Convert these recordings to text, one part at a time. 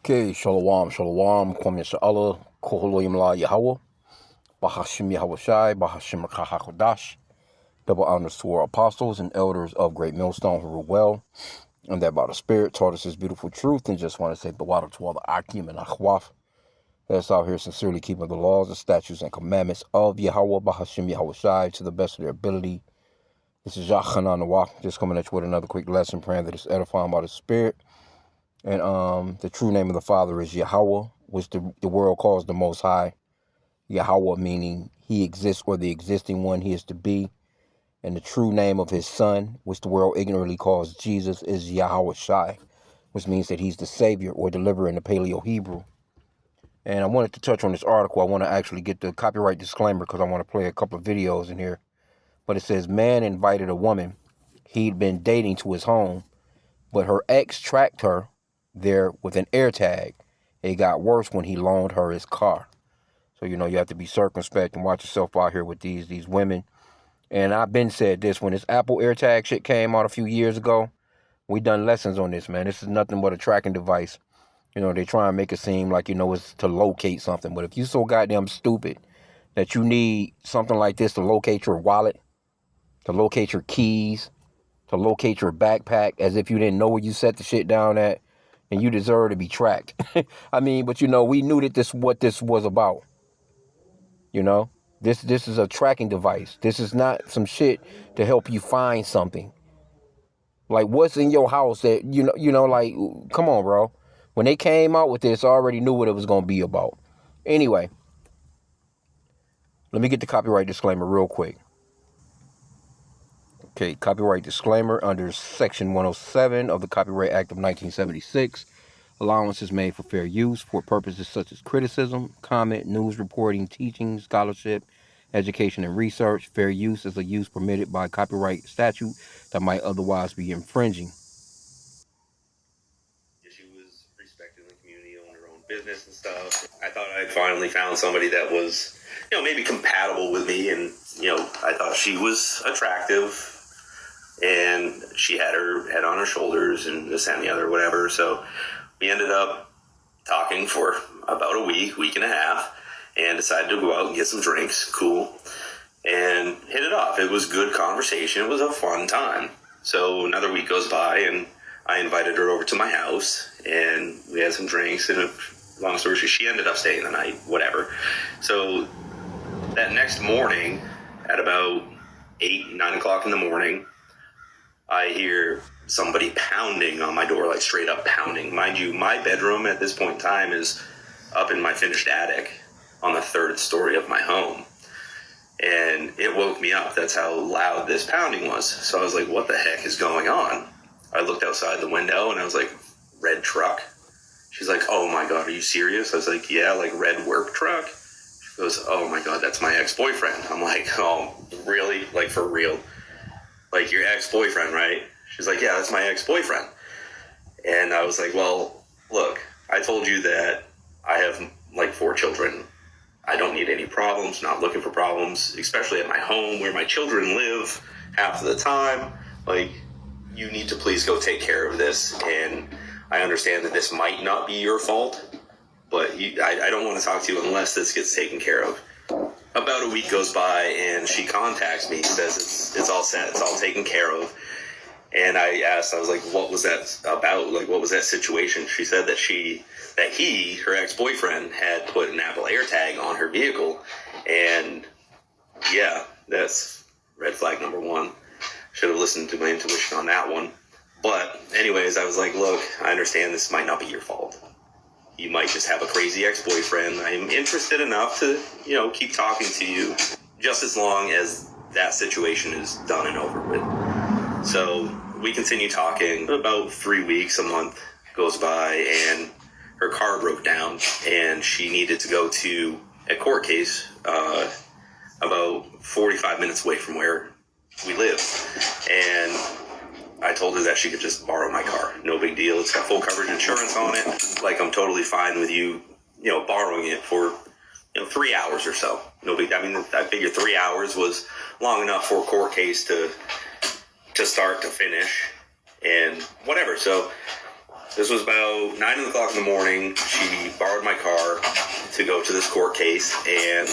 Okay, Shalom, Shalom, Kwame Sha'ala, Koholoyim La Yahweh, Bahashim Yahweh Shai, Bahashim Kahakodash, double honors to our apostles and elders of Great Millstone who rule well, and that by the Spirit taught us His beautiful truth, and just want to say the water to all the H.I.M and Akhwaf that's out here sincerely keeping the laws, the statutes, and commandments of Yahweh, Bahashim Yahweh Shai, to the best of their ability. This is Yachanan Nawak, just coming at you with another quick lesson, praying that it's edifying by the Spirit. And the true name of the Father is Yahweh, which the world calls the Most High. Yahweh meaning He exists, or the existing one He is to be. And the true name of His Son, which the world ignorantly calls Jesus, is Yahweh Shai, which means that He's the Savior or deliverer in the Paleo-Hebrew. And I wanted to touch on this article. I want to actually get the copyright disclaimer because I want to play a couple of videos in here. But it says, man invited a woman he'd been dating to his home, but her ex tracked her there with an AirTag. It got worse when he loaned her his car. So, you have to be circumspect and watch yourself out here with these women. And I've been said this, when this Apple AirTag shit came out a few years ago, we done lessons on this, man. This is nothing but a tracking device. They try and make it seem like, it's to locate something. But if you so goddamn stupid that you need something like this to locate your wallet, to locate your keys, to locate your backpack, as if you didn't know where you set the shit down at, and you deserve to be tracked. But we knew that what this was about. This is a tracking device. This is not some shit to help you find something. Like, what's in your house that, like, come on, bro. When they came out with this, I already knew what it was going to be about. Anyway, let me get the copyright disclaimer real quick. Okay, copyright disclaimer under Section 107 of the Copyright Act of 1976. Allowance is made for fair use for purposes such as criticism, comment, news reporting, teaching, scholarship, education, and research. Fair use is a use permitted by copyright statute that might otherwise be infringing. She was respected in the community, owned her own business and stuff. I thought I'd finally found somebody that was, maybe compatible with me, and, I thought she was attractive, and she had her head on her shoulders, and this and the other, whatever, so we ended up talking for about a week and a half, and decided to go out and get some drinks, cool, and hit it off. It was good conversation. It was a fun time. So another week goes by, and I invited her over to my house, and we had some drinks, and long story short, she ended up staying the night, whatever. So that next morning, at about 9 o'clock in the morning, I hear somebody pounding on my door, like straight up pounding. Mind you, my bedroom at this point in time is up in my finished attic on the third story of my home. And it woke me up. That's how loud this pounding was. So I was like, what the heck is going on? I looked outside the window and I was like, red truck. She's like, oh my God, are you serious? I was like, yeah, like red work truck. She goes, oh my God, that's my ex-boyfriend. I'm like, oh, really? Like, for real? Like, your ex-boyfriend, right? She's like, yeah, that's my ex-boyfriend. And I was like, well, look, I told you that I have like 4 children. I don't need any problems, not looking for problems, especially at my home where my children live half of the time. Like, you need to please go take care of this. And I understand that this might not be your fault, but I don't want to talk to you unless this gets taken care of. About a week goes by, and she contacts me, says it's all set, it's all taken care of. And I asked, I was like, what was that about? Like, what was that situation? She said that her ex-boyfriend, had put an Apple AirTag on her vehicle. And yeah, that's red flag number 1. Should have listened to my intuition on that one. But anyways, I was like, look, I understand this might not be your fault. You might just have a crazy ex-boyfriend. I'm interested enough to, keep talking to you just as long as that situation is done and over with. So we continue talking. About 3 weeks, a month goes by, and her car broke down, and she needed to go to a court case about 45 minutes away from where we live. And I told her that she could just borrow my car. No big deal. It's got full coverage insurance on it. Like, I'm totally fine with you, borrowing it for, 3 hours or so. No big, I figured 3 hours was long enough for a court case to start to finish and whatever. So This was about 9 o'clock in the morning. She borrowed my car to go to this court case, and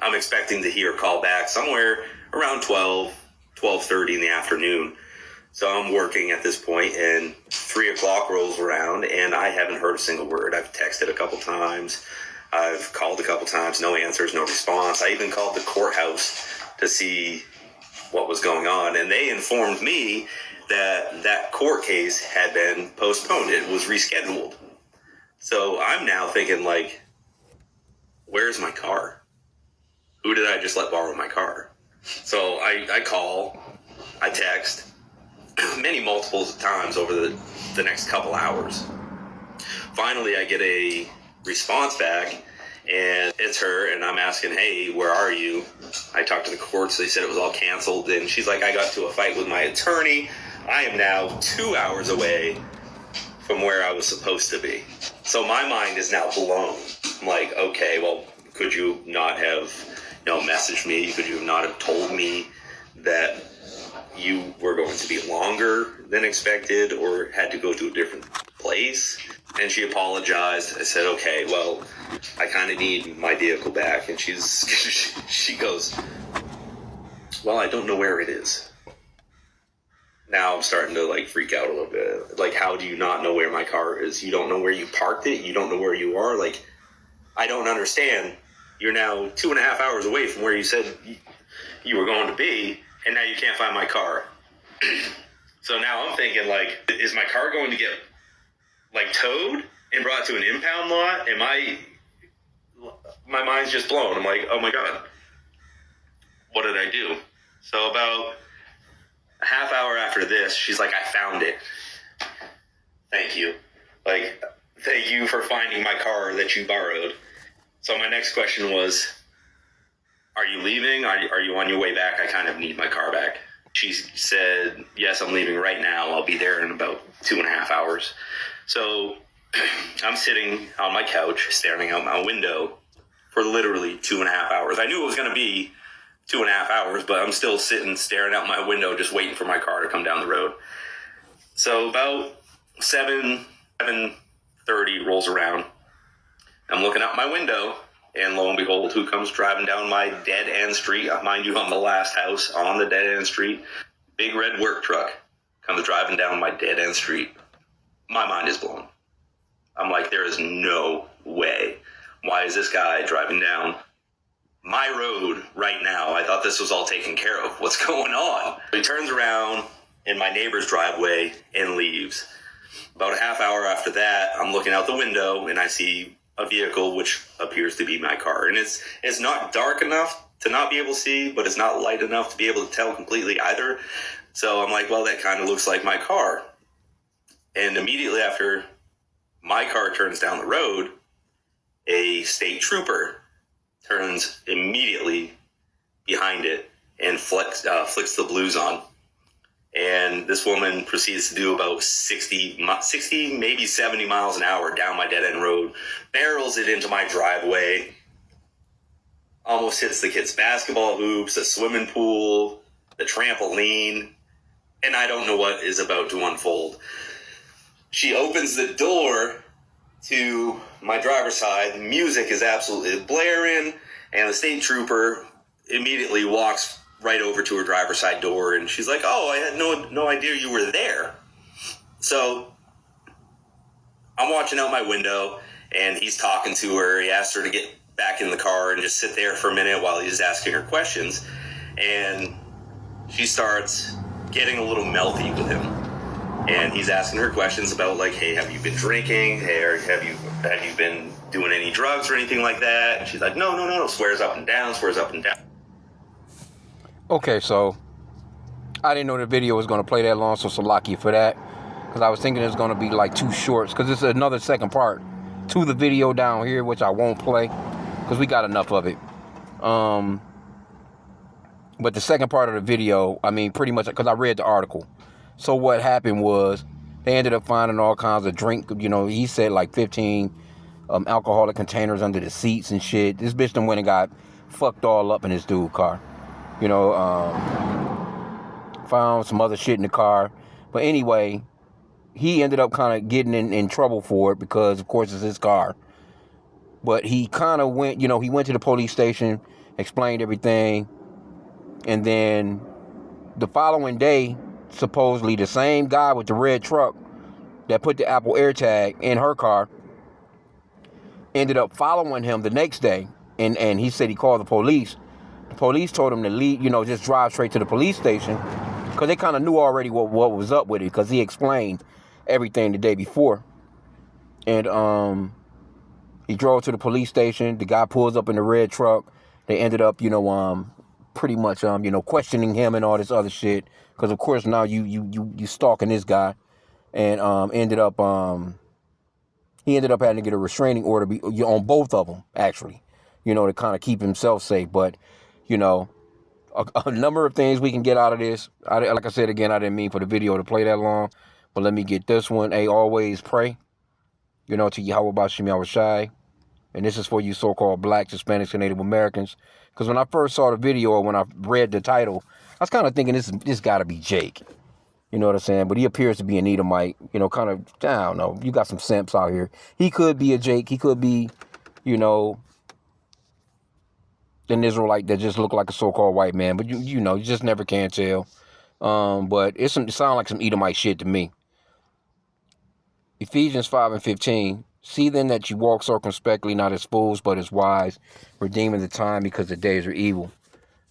I'm expecting to hear a call back somewhere around 12:30 in the afternoon. So I'm working at this point, and 3 o'clock rolls around, and I haven't heard a single word. I've texted a couple times. I've called a couple times. No answers, no response. I even called the courthouse to see what was going on, and they informed me that court case had been postponed. It was rescheduled. So I'm now thinking, like, where's my car? Who did I just let borrow my car? So I call, I text many multiples of times over the next couple hours. Finally, I get a response back, and it's her, and I'm asking, hey, where are you? I talked to the courts. They said it was all canceled, and she's like, I got to a fight with my attorney. I am now 2 hours away from where I was supposed to be. So my mind is now blown. I'm like, okay, well, could you not have, messaged me? Could you not have told me that you were going to be longer than expected or had to go to a different place? And she apologized. I said, okay, well, I kind of need my vehicle back. And she goes, well, I don't know where it is. Now I'm starting to freak out a little bit. Like, how do you not know where my car is? You don't know where you parked it? You don't know where you are? Like, I don't understand. You're now 2.5 hours away from where you said you were going to be, and now you can't find my car. So now I'm thinking, is my car going to get towed and brought to an impound lot? My mind's just blown. I'm like, oh my God, what did I do? So about a half hour after this, she's like, I found it. Thank you. Thank you for finding my car that you borrowed. So my next question was, are you leaving? Are you on your way back? I kind of need my car back. She said, yes, I'm leaving right now. I'll be there in about 2.5 hours. So I'm sitting on my couch, staring out my window for literally 2.5 hours. I knew it was going to be 2.5 hours, but I'm still sitting, staring out my window, just waiting for my car to come down the road. So about 7:30 rolls around. I'm looking out my window, and lo and behold, who comes driving down my dead-end street? Mind you, I'm the last house on the dead-end street. Big red work truck comes driving down my dead-end street. My mind is blown. I'm like, there is no way. Why is this guy driving down my road right now? I thought this was all taken care of. What's going on? He turns around in my neighbor's driveway and leaves. About a half hour after that, I'm looking out the window, and I see a vehicle which appears to be my car. And it's not dark enough to not be able to see, but it's not light enough to be able to tell completely either. So I'm like, well, that kind of looks like my car. And immediately after my car turns down the road, a state trooper turns immediately behind it and flicks the blues on. And this woman proceeds to do about 60, maybe 70 miles an hour down my dead-end road, barrels it into my driveway, almost hits the kids' basketball hoops, the swimming pool, the trampoline, and I don't know what is about to unfold. She opens the door to my driver's side. The music is absolutely blaring, and the state trooper immediately walks right over to her driver's side door, and she's like, oh, I had no idea you were there. So I'm watching out my window, and he's talking to her. He asked her to get back in the car and just sit there for a minute while he's asking her questions, and she starts getting a little melty with him, and he's asking her questions about hey, have you been drinking? Hey, have you been doing any drugs or anything like that? And she's like, no, swears up and down. Okay, so I didn't know the video was going to play that long, so lucky for that. Because I was thinking it was going to be 2 shorts. Because it's another second part to the video down here, which I won't play. Because we got enough of it. But the second part of the video, pretty much, because I read the article. So what happened was, they ended up finding all kinds of drink. He said 15 alcoholic containers under the seats and shit. This bitch done went and got fucked all up in this dude's car. Found some other shit in the car. But anyway, he ended up kind of getting in trouble for it because, of course, it's his car. But he kind of went, he went to the police station, explained everything, and then the following day, supposedly the same guy with the red truck that put the Apple AirTag in her car ended up following him the next day, and he said he called the police. The police told him to leave, just drive straight to the police station, because they kind of knew already what was up with it, because he explained everything the day before. And he drove to the police station. The guy pulls up in the red truck. They ended up, pretty much, questioning him and all this other shit, because of course now you stalking this guy, and he ended up having to get a restraining order on both of them, actually, to kind of keep himself safe. But, a number of things we can get out of this. Like I said again, I didn't mean for the video to play that long, but let me get this one. Hey, always pray, to Yahweh Bashim Yahushai. And this is for you so-called Blacks, Hispanics, and Native Americans. Because when I first saw the video, or when I read the title, I was kind of thinking this got to be Jake. You know what I'm saying? But he appears to be an Edomite, kind of, I don't know. You got some simps out here. He could be a Jake. He could be, an Israelite that just looked like a so-called white man. But, you just never can tell. But it sounds like some Edomite shit to me. Ephesians 5:15. See then that you walk circumspectly, not as fools, but as wise, redeeming the time because the days are evil.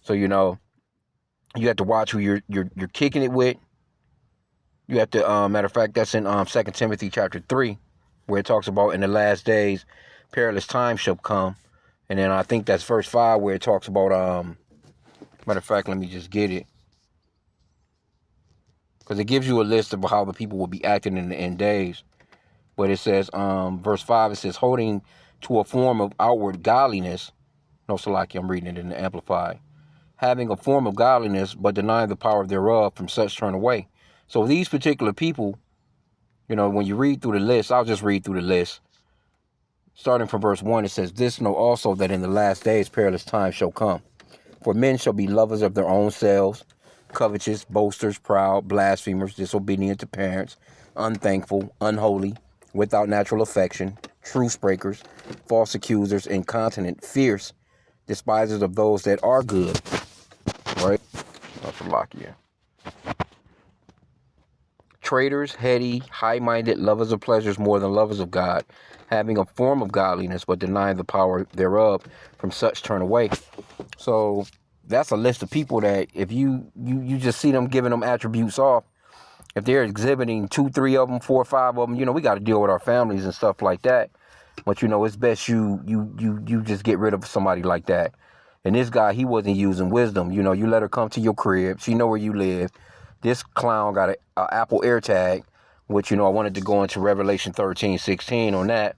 So, you have to watch who you're kicking it with. You have to, matter of fact, that's in 2 Timothy chapter 3, where it talks about in the last days, perilous times shall come. And then I think that's verse 5, where it talks about, matter of fact, let me just get it. Because it gives you a list of how the people will be acting in the end days. But it says, verse 5, it says, holding to a form of outward godliness. No, Salaki, I'm reading it in the Amplified. Having a form of godliness, but denying the power thereof, from such turn away. So these particular people, when you read through the list, I'll just read through the list. Starting from verse 1, it says, this know also that in the last days perilous times shall come. For men shall be lovers of their own selves, covetous, boasters, proud, blasphemers, disobedient to parents, unthankful, unholy, without natural affection, truce breakers, false accusers, incontinent, fierce, despisers of those that are good. Right? That's a lock, yeah. Traitors, heady, high-minded, lovers of pleasures more than lovers of God, having a form of godliness, but denying the power thereof, from such turn away. So that's a list of people that if you just see them giving them attributes off, if they're exhibiting 2, 3 of them, 4, 5 of them, we got to deal with our families and stuff like that. But it's best you just get rid of somebody like that. And this guy, he wasn't using wisdom. You let her come to your crib. She know where you live. This clown got an Apple AirTag, which, I wanted to go into Revelation 13:16 on that.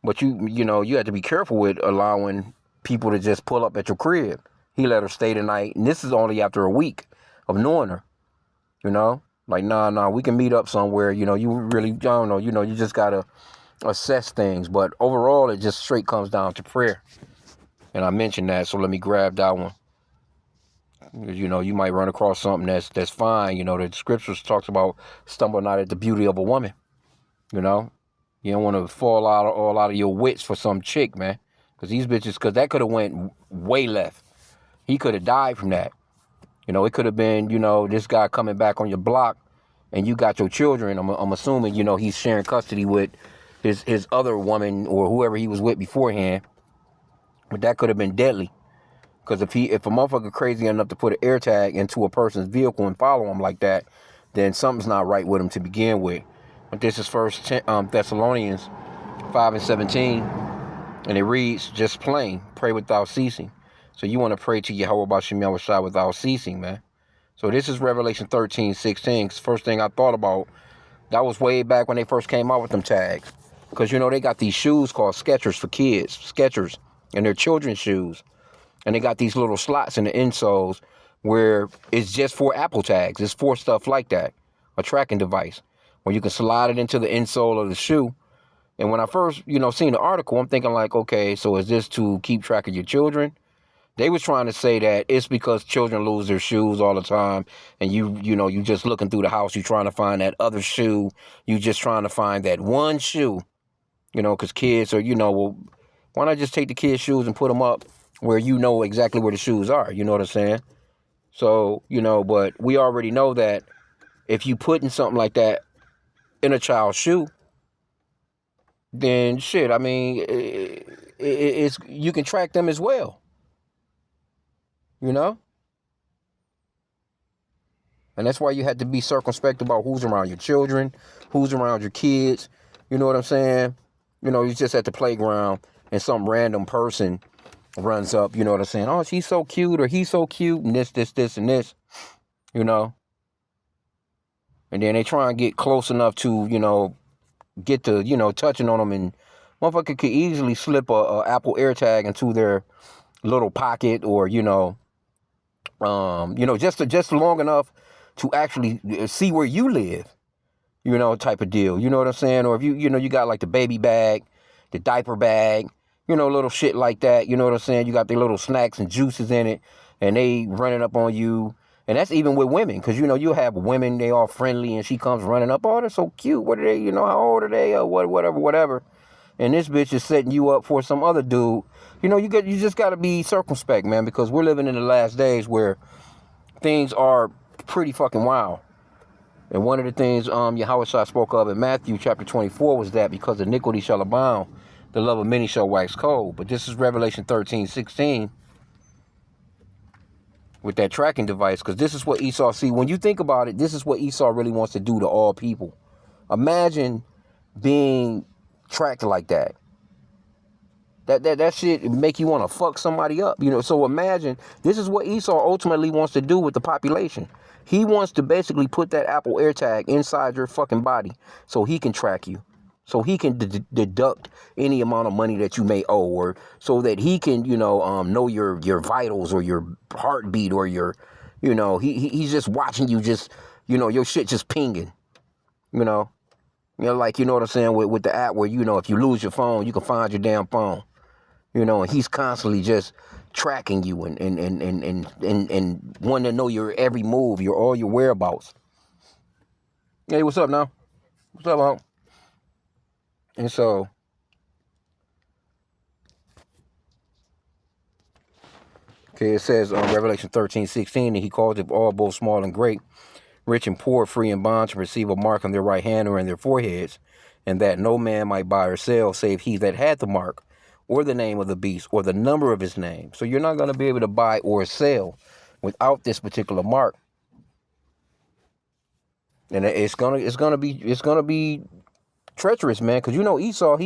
But you have to be careful with allowing people to just pull up at your crib. He let her stay the night. And this is only after a week of knowing her, Like, nah, we can meet up somewhere. You really, I don't know, you just got to assess things. But overall, it just straight comes down to prayer. And I mentioned that, so let me grab that one. You might run across something that's fine. The scriptures talks about stumbling not at the beauty of a woman. You don't want to fall all out of your wits for some chick, man. Because these bitches, because that could have went way left. He could have died from that. It could have been, this guy coming back on your block and you got your children. I'm assuming, he's sharing custody with his other woman or whoever he was with beforehand. But that could have been deadly. Because if a motherfucker crazy enough to put an AirTag into a person's vehicle and follow him like that, then something's not right with him to begin with. But this is First Thessalonians 5:17, and it reads, just plain, pray without ceasing. So you want to pray to Yahweh Bashim Yahushai without ceasing, man. So this is Revelation 13:16. First thing I thought about, that was way back when they first came out with them tags. Because, they got these shoes called Skechers for kids. Skechers. And they're children's shoes. And they got these little slots in the insoles where it's just for Apple tags. It's for stuff like that. A tracking device where you can slide it into the insole of the shoe. And when I first, seen the article, I'm thinking like, okay, so is this to keep track of your children? They was trying to say that it's because children lose their shoes all the time, and you just looking through the house, you trying to find that other shoe, you just trying to find that one shoe, because kids are, well, why not just take the kids' shoes and put them up where you know exactly where the shoes are, you know what I'm saying? So, but we already know that if you putting something like that in a child's shoe, then shit, I mean, it's you can track them as well, you know? And that's why you have to be circumspect about who's around your children, who's around your kids. You know what I'm saying? You just at the playground and some random person runs up, you know what I'm saying? Oh, she's so cute, or he's so cute, and this, and this, you know? And then they try and get close enough to, get to, touching on them, and motherfucker could easily slip a Apple AirTag into their little pocket, or, just long enough to actually see where you live, type of deal. You know what I'm saying? Or if you got like the baby bag, the diaper bag, little shit like that. You know what I'm saying? You got their little snacks and juices in it, and they running up on you. And that's even with women, because, you have women, they all friendly, and she comes running up. Oh, they're so cute. What are they? How old are they? Or whatever. And this bitch is setting you up for some other dude. You just got to be circumspect, man, because we're living in the last days where things are pretty fucking wild. And one of the things Yahweh Shah spoke of in Matthew chapter 24 was that because iniquity shall abound, the love of many shall wax cold. But this is Revelation 13:16 with that tracking device, because this is what Esau, see, when you think about it, this is what Esau really wants to do to all people. Imagine being tracked like that. That shit make you want to fuck somebody up, So imagine, this is what Esau ultimately wants to do with the population. He wants to basically put that Apple AirTag inside your fucking body so he can track you, so he can deduct any amount of money that you may owe, or so that he can, know your vitals, or your heartbeat, or your, he's just watching you, just, your shit just pinging, like, you know what I'm saying, with the app where, if you lose your phone, you can find your damn phone. And he's constantly just tracking you and wanting to know your every move, all your whereabouts. Hey, what's up now? What's up, Unc? And so, okay, it says on Revelation 13:16, and he called it all, both small and great, rich and poor, free and bond, to receive a mark on their right hand or in their foreheads, and that no man might buy or sell save he that had the mark, or the name of the beast, or the number of his name. So you're not going to be able to buy or sell without this particular mark. And it's gonna be treacherous, man. Because Esau,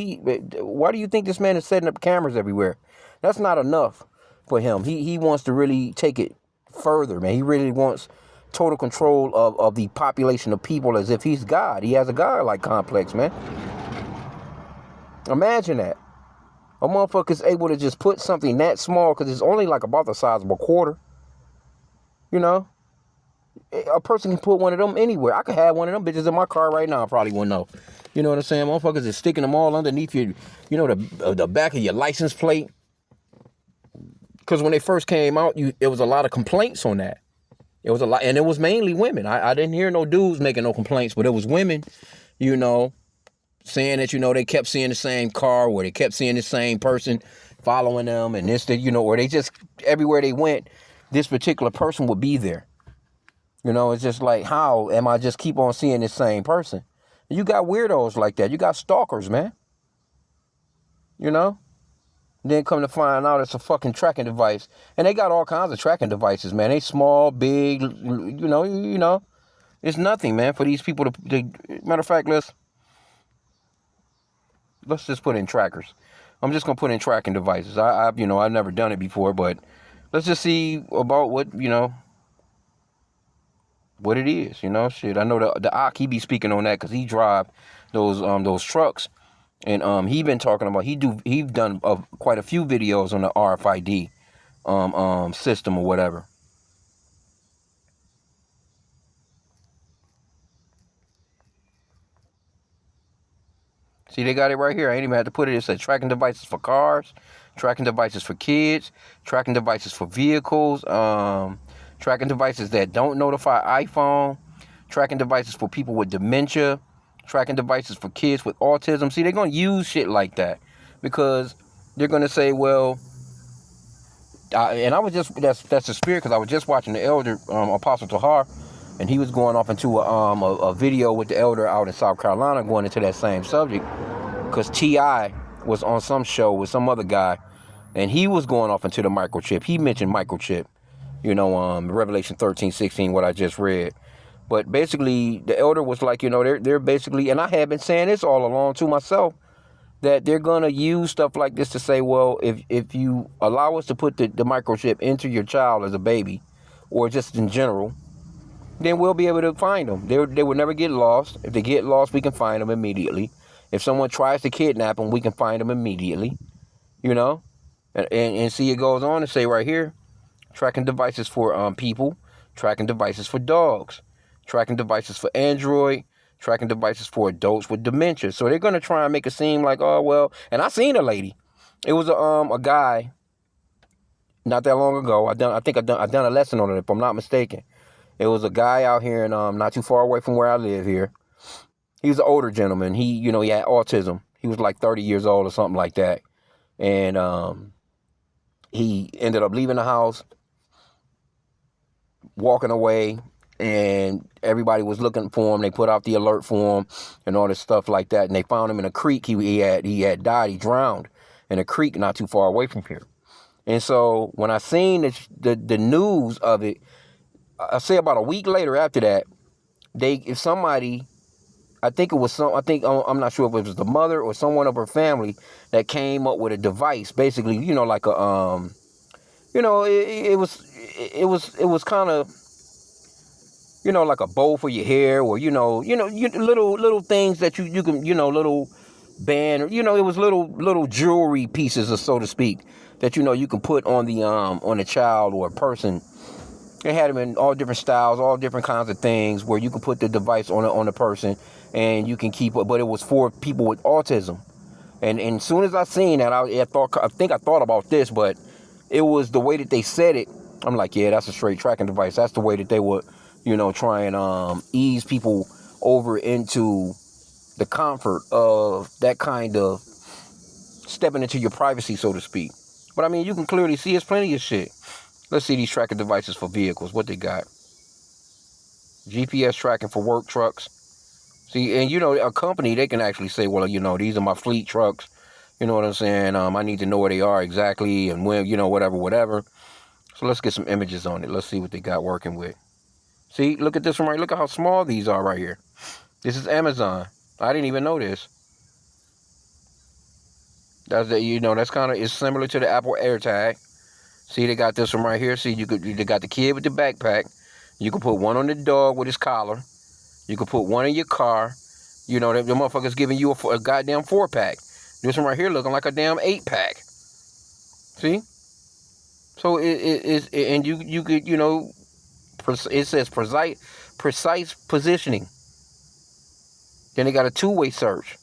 why do you think this man is setting up cameras everywhere? That's not enough for him. He wants to really take it further, man. He really wants total control of the population of people, as if he's God. He has a God-like complex, man. Imagine that. A motherfucker's able to just put something that small, because it's only like about the size of a quarter. A person can put one of them anywhere. I could have one of them bitches in my car right now. I probably wouldn't know. You know what I'm saying? Motherfuckers is sticking them all underneath your, the back of your license plate. Because when they first came out, it was a lot of complaints on that. It was a lot, and it was mainly women. I didn't hear no dudes making no complaints, but it was women, saying that, they kept seeing the same car, or they kept seeing the same person following them, and this, or they just, everywhere they went, this particular person would be there. It's just like, how am I just keep on seeing this same person? You got weirdos like that. You got stalkers, man. Then come to find out it's a fucking tracking device. And they got all kinds of tracking devices, man. They small, big, It's nothing, man, for these people to matter of fact, let's just put in trackers. I'm just gonna put in tracking devices. I've never done it before, but let's just see about what it is, shit. I know the Ak, he be speaking on that, because he drive those trucks, and he been talking about, he done quite a few videos on the RFID system or whatever. See, they got it right here. I ain't even had to put it. It said tracking devices for cars, tracking devices for kids, tracking devices for vehicles, tracking devices that don't notify iPhone, tracking devices for people with dementia, tracking devices for kids with autism. See, they're going to use shit like that because they're going to say, well, and I was just, that's the spirit, because I was just watching the elder, Apostle Tahar, and he was going off into a video with the elder out in South Carolina going into that same subject, because T.I. was on some show with some other guy, and he was going off into the microchip. He mentioned microchip, Revelation 13:16, what I just read. But basically, the elder was like, they're basically, and I have been saying this all along to myself, that they're going to use stuff like this to say, well, if you allow us to put the microchip into your child as a baby, or just in general, then we'll be able to find them. They will never get lost. If they get lost, we can find them immediately. If someone tries to kidnap them, we can find them immediately, And see, it goes on to say right here, tracking devices for people, tracking devices for dogs, tracking devices for Android, tracking devices for adults with dementia. So they're gonna try and make it seem like, oh well. And I seen a lady. It was a guy not that long ago. I think I've done a lesson on it, if I'm not mistaken. It was a guy out here in not too far away from where I live here. He was an older gentleman. He had autism. He was like 30 years old or something like that. And he ended up leaving the house, walking away, and everybody was looking for him. They put out the alert for him and all this stuff like that. And they found him in a creek. He had died. He drowned in a creek not too far away from here. And so when I seen the news of it, I say about a week later after that, I'm not sure if it was the mother or someone of her family that came up with a device, basically, like a it was kind of, like a bowl for your hair, or little things that you can, little band, or it was little jewelry pieces, or so to speak, that you can put on the child or a person. They had them in all different styles, all different kinds of things, where you can put the device on a person and you can keep it. But it was for people with autism. And as soon as I seen that, I think I thought about this, but it was the way that they said it. I'm like, yeah, that's a straight tracking device. That's the way that they would, try and ease people over into the comfort of that kind of stepping into your privacy, so to speak. But I mean, you can clearly see it's plenty of shit. Let's see these tracking devices for vehicles. What they got? GPS tracking for work trucks. See, and a company, they can actually say, well, these are my fleet trucks. You know what I'm saying? I need to know where they are exactly and when, whatever. So let's get some images on it. Let's see what they got working with. See, look at this one right. Look at how small these are right here. This is Amazon. I didn't even know this. That's kind of, it's similar to the Apple AirTag. See, they got this one right here. See, they got the kid with the backpack. You can put one on the dog with his collar. You can put one in your car. The motherfucker's giving you a goddamn 4-pack. This one right here looking like a damn 8-pack. See? So and you could, it says precise positioning. Then they got a 2-way search.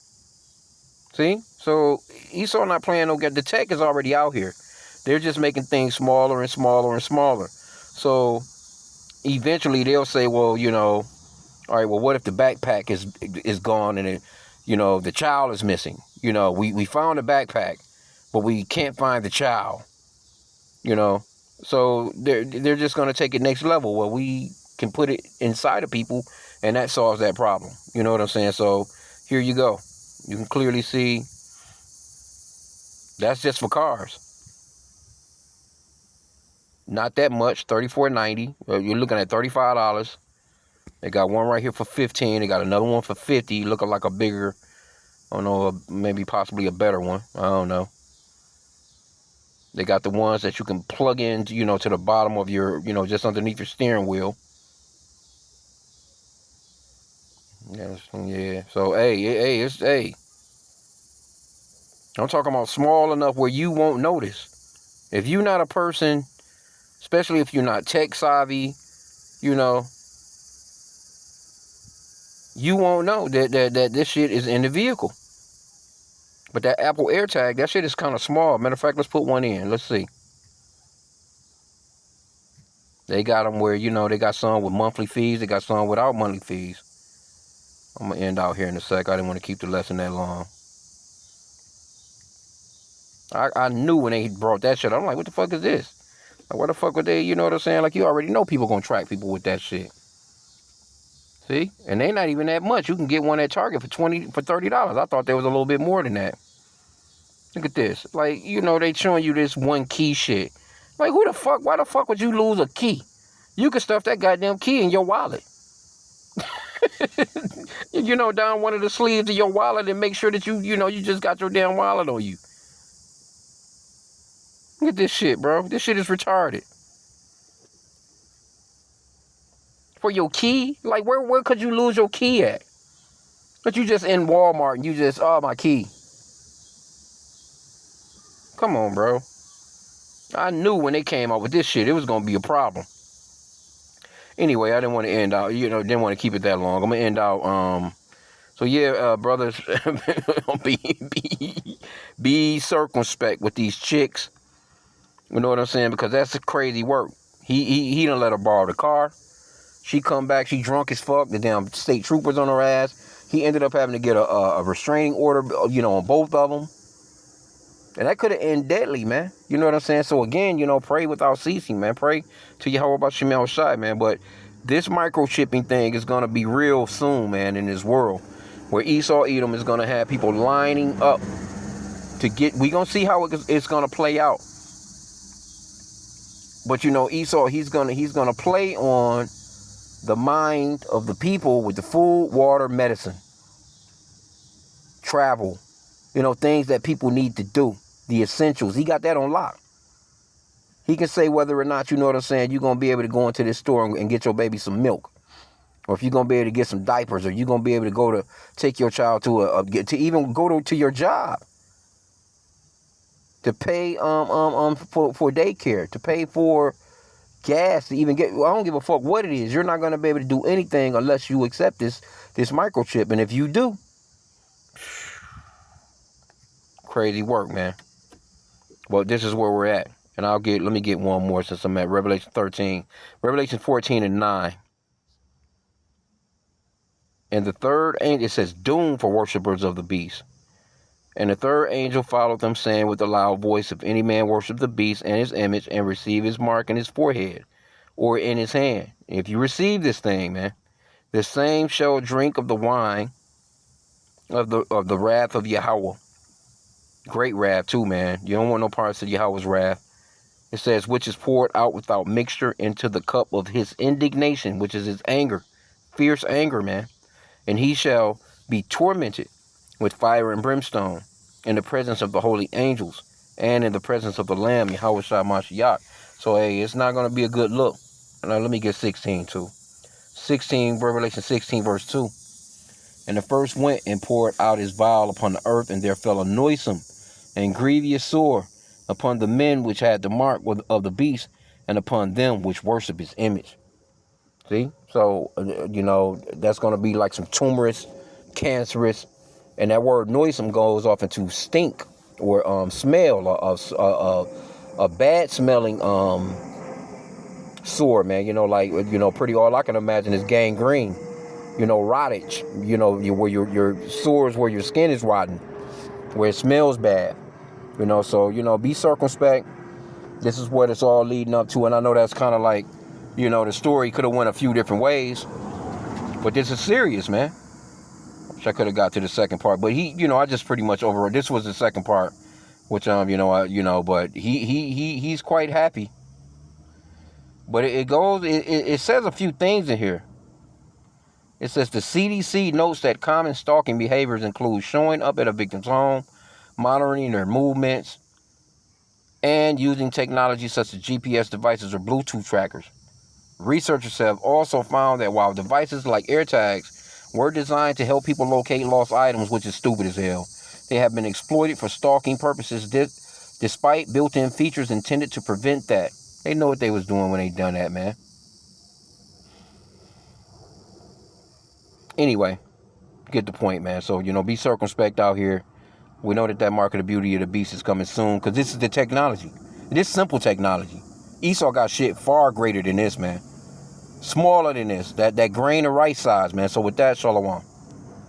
See? So Esau not playing no get. The tech is already out here. They're just making things smaller and smaller and smaller. So eventually they'll say, well, all right, well, what if the backpack is gone and the child is missing? We found the backpack, but we can't find the child. So they're just gonna take it next level where we can put it inside of people, and that solves that problem. You know what I'm saying? So here you go. You can clearly see that's just for cars. Not that much, $34.90. You're looking at $35. They got one right here for $15. They got another one for $50, looking like a bigger, I don't know, maybe possibly a better one. I don't know. They got the ones that you can plug in, to the bottom of your, just underneath your steering wheel. Yeah. So, hey. I'm talking about small enough where you won't notice. If you're not a person, especially if you're not tech savvy, you won't know that this shit is in the vehicle. But that Apple AirTag, that shit is kind of small. Matter of fact, let's put one in. Let's see. They got them where, they got some with monthly fees. They got some without monthly fees. I'm going to end out here in a sec. I didn't want to keep the lesson that long. I knew when they brought that shit, I'm like, what the fuck is this? Like, where the fuck would they, you know what I'm saying? Like, you already know people going to track people with that shit. See? And they not even that much. You can get one at Target for $30. I thought there was a little bit more than that. Look at this. Like, they showing you this one key shit. Like, why the fuck would you lose a key? You can stuff that goddamn key in your wallet. Down one of the sleeves of your wallet and make sure that you just got your damn wallet on you. Look at this shit, bro. This shit is retarded. For your key? Like, where could you lose your key at? But you just in Walmart and you just, oh, my key. Come on, bro. I knew when they came out with this shit, it was going to be a problem. Anyway, I didn't want to end out, didn't want to keep it that long. I'm going to end out, so yeah, brothers, be circumspect with these chicks. You know what I'm saying? Because that's crazy work. He done let her borrow the car. She come back, she drunk as fuck. The damn state troopers on her ass. He ended up having to get a restraining order, on both of them. And that could have ended deadly, man. You know what I'm saying? So again, pray without ceasing, man. Pray to Yahweh about H.I.M, man. But this microchipping thing is going to be real soon, man, in this world. Where Esau Edom is going to have people lining up to get... We're going to see how it's going to play out. But, Esau, he's gonna play on the mind of the people with the food, water, medicine, travel, things that people need to do, the essentials. He got that on lock. He can say whether or not, you're going to be able to go into this store and get your baby some milk. Or if you're going to be able to get some diapers, or you're going to be able to go to take your child to even go to your job. To pay for daycare, to pay for gas, to even get... I don't give a fuck what it is. You're not going to be able to do anything unless you accept this microchip. And if you do, crazy work, man. Well, this is where we're at. And let me get one more since I'm at Revelation 13. Revelation 14 and 9. And the third angel, it says, doom for worshipers of the beast. And the third angel followed them, saying with a loud voice, if any man worship the beast and his image and receive his mark in his forehead or in his hand. If you receive this thing, man, the same shall drink of the wine of the wrath of Yahweh. Great wrath too, man. You don't want no parts of Yahweh's wrath. It says, which is poured out without mixture into the cup of his indignation, which is his anger. Fierce anger, man. And he shall be tormented with fire and brimstone in the presence of the holy angels and in the presence of the Lamb, Yahweh Shai Mashiach. So, hey, it's not going to be a good look. Now, let me get 16, too. Revelation 16, verse 2. And the first went and poured out his vial upon the earth, and there fell a noisome and grievous sore upon the men which had the mark of the beast, and upon them which worship his image. See? So, that's going to be like some tumorous, cancerous, and that word noisome goes off into stink or smell, a bad smelling sore, man. Pretty all I can imagine is gangrene, rottage, where your sores where your skin is rotten, where it smells bad, so be circumspect. This is what it's all leading up to, and I know that's kind of like, the story could have went a few different ways, but this is serious, man. Wish I could have got to the second part, but I just pretty much overrode. This was the second part, which but he's quite happy. But it says a few things in here. It says the CDC notes that common stalking behaviors include showing up at a victim's home, monitoring their movements, and using technology such as GPS devices or Bluetooth trackers. Researchers have also found that while devices like AirTags were designed to help people locate lost items, which is stupid as hell, they have been exploited for stalking purposes despite built-in features intended to prevent that. They know what they was doing when they done that, man. Anyway, get the point, man. So, be circumspect out here. We know that mark of the beauty of the beast is coming soon, because this is the technology. This simple technology. Esau got shit far greater than this, man. Smaller than this. That grain of rice size, man. So with that, shalom.